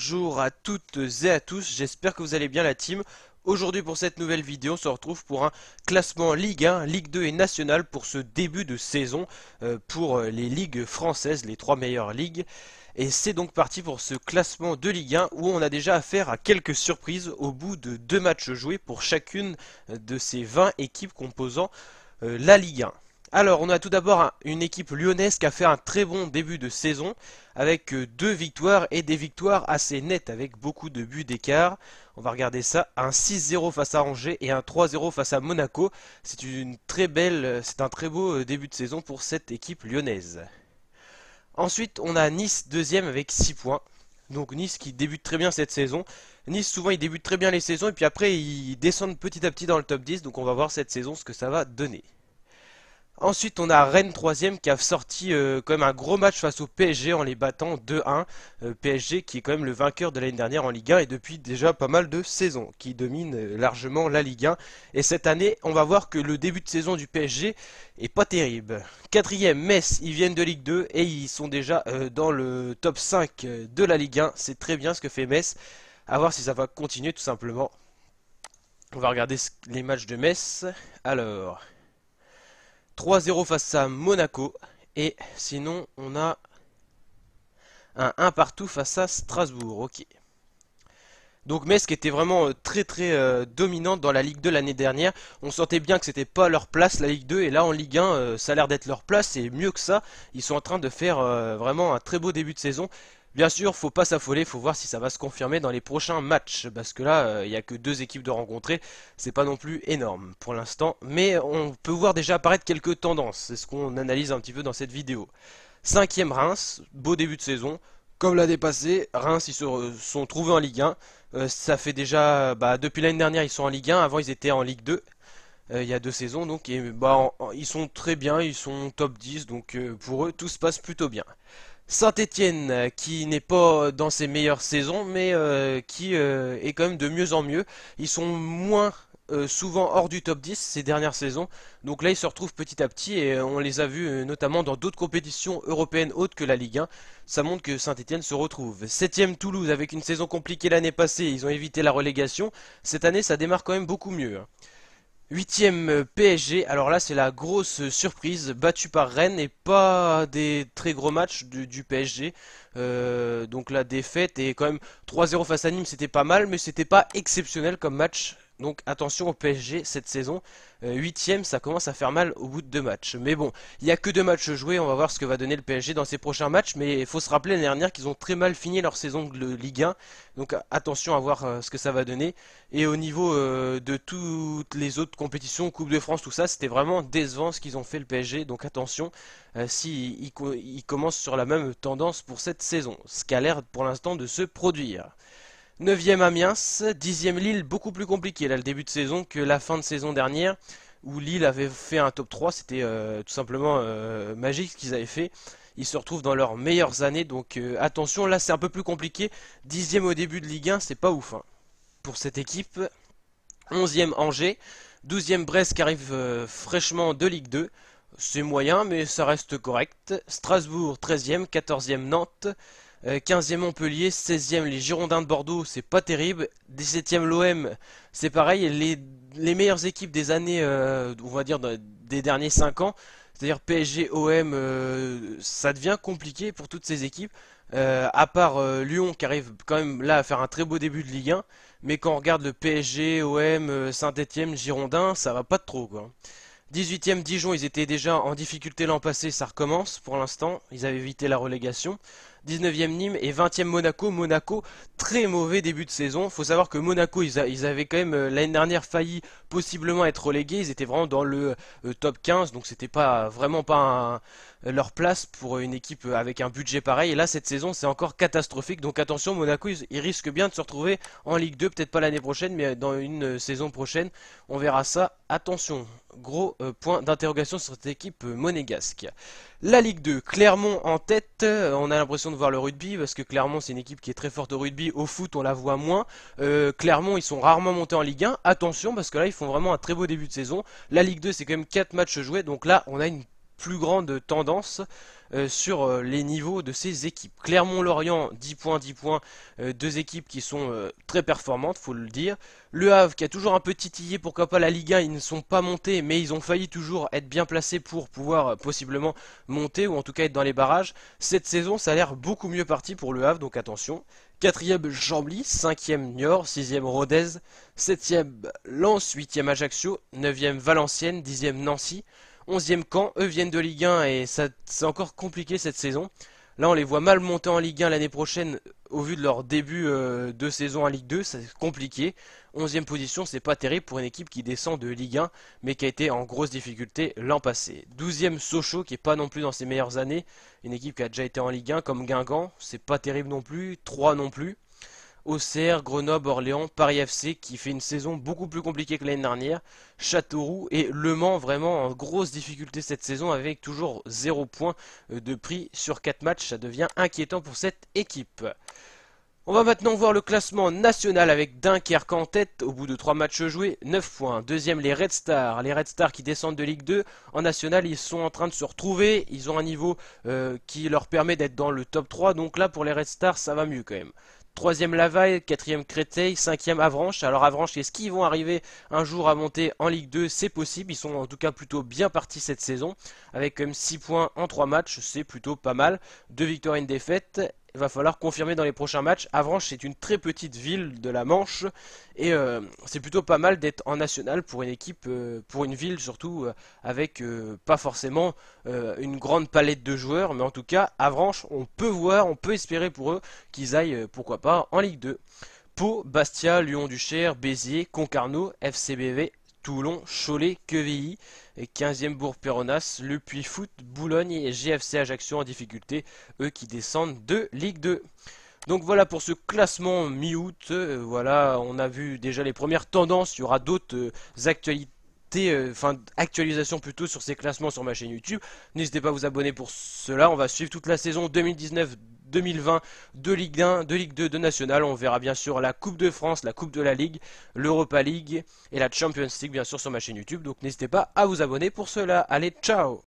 Bonjour à toutes et à tous, j'espère que vous allez bien la team. Aujourd'hui pour cette nouvelle vidéo, on se retrouve pour un classement Ligue 1, Ligue 2 et National pour ce début de saison pour les ligues françaises, les trois meilleures ligues. Et c'est donc parti pour ce classement de Ligue 1 où on a déjà affaire à quelques surprises au bout de 2 matchs joués pour chacune de ces 20 équipes composant la Ligue 1. Alors, on a tout d'abord une équipe lyonnaise qui a fait un très bon début de saison avec 2 victoires et des victoires assez nettes avec beaucoup de buts d'écart. On va regarder ça, un 6-0 face à Angers et un 3-0 face à Monaco. C'est un très beau début de saison pour cette équipe lyonnaise. Ensuite, on a Nice deuxième avec 6 points. Donc Nice qui débute très bien cette saison. Nice souvent il débute très bien les saisons et puis après ils descendent petit à petit dans le top 10. Donc on va voir cette saison ce que ça va donner. Ensuite, on a Rennes 3ème qui a sorti quand même un gros match face au PSG en les battant 2-1. PSG qui est quand même le vainqueur de l'année dernière en Ligue 1 et depuis déjà pas mal de saisons, qui domine largement la Ligue 1. Et cette année, on va voir que le début de saison du PSG est pas terrible. 4ème, Metz, ils viennent de Ligue 2 et ils sont déjà dans le top 5 de la Ligue 1. C'est très bien ce que fait Metz. À voir si ça va continuer tout simplement. On va regarder les matchs de Metz. Alors... 3-0 face à Monaco. Et sinon, on a un 1 partout face à Strasbourg. Ok. Donc Metz qui était vraiment très dominante dans la Ligue 2 l'année dernière. On sentait bien que c'était pas leur place la Ligue 2. Et là en Ligue 1, ça a l'air d'être leur place. Et mieux que ça, ils sont en train de faire vraiment un très beau début de saison. Bien sûr, faut pas s'affoler, faut voir si ça va se confirmer dans les prochains matchs, parce que là, il n'y a que 2 équipes de rencontrer, c'est pas non plus énorme pour l'instant, mais on peut voir déjà apparaître quelques tendances, c'est ce qu'on analyse un petit peu dans cette vidéo. 5ème Reims, beau début de saison, comme l'année passée, Reims ils se sont trouvés en Ligue 1, ça fait déjà, depuis l'année dernière ils sont en Ligue 1, avant ils étaient en Ligue 2, il y a 2 saisons, donc ils sont très bien, ils sont top 10, donc pour eux tout se passe plutôt bien. Saint-Étienne qui n'est pas dans ses meilleures saisons mais qui est quand même de mieux en mieux. Ils sont moins souvent hors du top 10 ces dernières saisons. Donc là ils se retrouvent petit à petit et on les a vus notamment dans d'autres compétitions européennes autres que la Ligue 1. Ça montre que Saint-Étienne se retrouve. 7ème Toulouse avec une saison compliquée l'année passée, ils ont évité la relégation. Cette année ça démarre quand même beaucoup mieux. 8ème PSG, alors là c'est la grosse surprise, battu par Rennes et pas des très gros matchs du PSG. Donc la défaite est quand même 3-0 face à Nîmes, c'était pas mal, mais c'était pas exceptionnel comme match. Donc attention au PSG cette saison. 8ème, ça commence à faire mal au bout de 2 matchs. Mais bon, il n'y a que 2 matchs joués, on va voir ce que va donner le PSG dans ses prochains matchs. Mais il faut se rappeler l'année dernière qu'ils ont très mal fini leur saison de Ligue 1. Donc attention à voir ce que ça va donner. Et au niveau de toutes les autres compétitions, Coupe de France, tout ça, c'était vraiment décevant ce qu'ils ont fait le PSG. Donc attention si ils commencent sur la même tendance pour cette saison. Ce qui a l'air pour l'instant de se produire. 9ème Amiens, 10ème Lille, beaucoup plus compliqué là le début de saison que la fin de saison dernière où Lille avait fait un top 3, c'était tout simplement magique ce qu'ils avaient fait. Ils se retrouvent dans leurs meilleures années donc attention, là c'est un peu plus compliqué. 10ème au début de Ligue 1, c'est pas ouf hein, pour cette équipe. 11ème Angers, 12ème Brest qui arrive fraîchement de Ligue 2. C'est moyen mais ça reste correct. Strasbourg 13ème, 14ème Nantes. 15ème Montpellier, 16ème les Girondins de Bordeaux, c'est pas terrible. 17ème l'OM, c'est pareil. Les meilleures équipes des années, on va dire des derniers 5 ans, c'est-à-dire PSG, OM, ça devient compliqué pour toutes ces équipes. À part Lyon qui arrive quand même là à faire un très beau début de Ligue 1. Mais quand on regarde le PSG, OM, Saint-Étienne, Girondins, ça va pas trop quoi. 18ème Dijon, ils étaient déjà en difficulté l'an passé, ça recommence pour l'instant, ils avaient évité la relégation. 19ème Nîmes et 20ème Monaco. Monaco, très mauvais début de saison. Faut savoir que Monaco, ils avaient quand même l'année dernière failli possiblement être relégués. Ils étaient vraiment dans le top 15, donc c'était pas vraiment pas leur place pour une équipe avec un budget pareil. Et là, cette saison, c'est encore catastrophique. Donc attention, Monaco, ils risquent bien de se retrouver en Ligue 2, peut-être pas l'année prochaine, mais dans une saison prochaine. On verra ça. Attention, gros point d'interrogation sur cette équipe monégasque. La Ligue 2, Clermont en tête, on a l'impression de voir le rugby parce que Clermont c'est une équipe qui est très forte au rugby, au foot on la voit moins. Clermont ils sont rarement montés en Ligue 1, attention parce que là ils font vraiment un très beau début de saison. La Ligue 2 c'est quand même 4 matchs joués donc là on a une plus grande tendance sur les niveaux de ces équipes. Clermont-Lorient, 10 points, 10 points, deux équipes qui sont très performantes, faut le dire. Le Havre qui a toujours un peu titillé, pourquoi pas la Ligue 1, ils ne sont pas montés, mais ils ont failli toujours être bien placés pour pouvoir possiblement monter, ou en tout cas être dans les barrages. Cette saison, ça a l'air beaucoup mieux parti pour le Havre, donc attention. Quatrième Chambly, cinquième Niort, sixième Rodez, septième Lens, huitième Ajaccio, neuvième Valenciennes, dixième Nancy, onzième Caen. Eux viennent de Ligue 1 et ça c'est encore compliqué cette saison. Là, on les voit mal monter en Ligue 1 l'année prochaine au vu de leur début de saison en Ligue 2, c'est compliqué. 11e position, c'est pas terrible pour une équipe qui descend de Ligue 1, mais qui a été en grosse difficulté l'an passé. 12e Sochaux, qui est pas non plus dans ses meilleures années, une équipe qui a déjà été en Ligue 1 comme Guingamp, c'est pas terrible non plus, 3 non plus. Auxerre, Grenoble, Orléans, Paris FC qui fait une saison beaucoup plus compliquée que l'année dernière, Châteauroux et Le Mans vraiment en grosse difficulté cette saison avec toujours 0 points de prix sur 4 matchs, ça devient inquiétant pour cette équipe. On va maintenant voir le classement national avec Dunkerque en tête au bout de 3 matchs joués, 9 points. Deuxième les Red Stars qui descendent de Ligue 2. En national ils sont en train de se retrouver, ils ont un niveau qui leur permet d'être dans le top 3, donc là pour les Red Stars ça va mieux quand même. Troisième Laval, quatrième Créteil, cinquième Avranches. Alors Avranches, est-ce qu'ils vont arriver un jour à monter en Ligue 2? C'est possible, ils sont en tout cas plutôt bien partis cette saison, avec quand même 6 points en 3 matchs, c'est plutôt pas mal. 2 victoires et une défaite. Il va falloir confirmer dans les prochains matchs. Avranches, c'est une très petite ville de la Manche et c'est plutôt pas mal d'être en national pour une équipe, pour une ville surtout avec pas forcément une grande palette de joueurs, mais en tout cas, Avranches, on peut voir, on peut espérer pour eux qu'ils aillent, pourquoi pas, en Ligue 2. Pau, Bastia, Lyon-du-Cher, Béziers, Concarneau, FCBV, Toulon, Cholet, Quevilly, 15e Bourg-Péronas, Le Puy-Foot, Boulogne et GFC Ajaccio en difficulté, eux qui descendent de Ligue 2. Donc voilà pour ce classement mi-août, voilà, on a vu déjà les premières tendances, il y aura d'autres actualités, enfin actualisation plutôt sur ces classements sur ma chaîne YouTube. N'hésitez pas à vous abonner pour cela. On va suivre toute la saison 2019-2020 de Ligue 1, de Ligue 2, de National. On verra bien sûr la Coupe de France, la Coupe de la Ligue, l'Europa League et la Champions League bien sûr sur ma chaîne YouTube. Donc n'hésitez pas à vous abonner pour cela. Allez, ciao!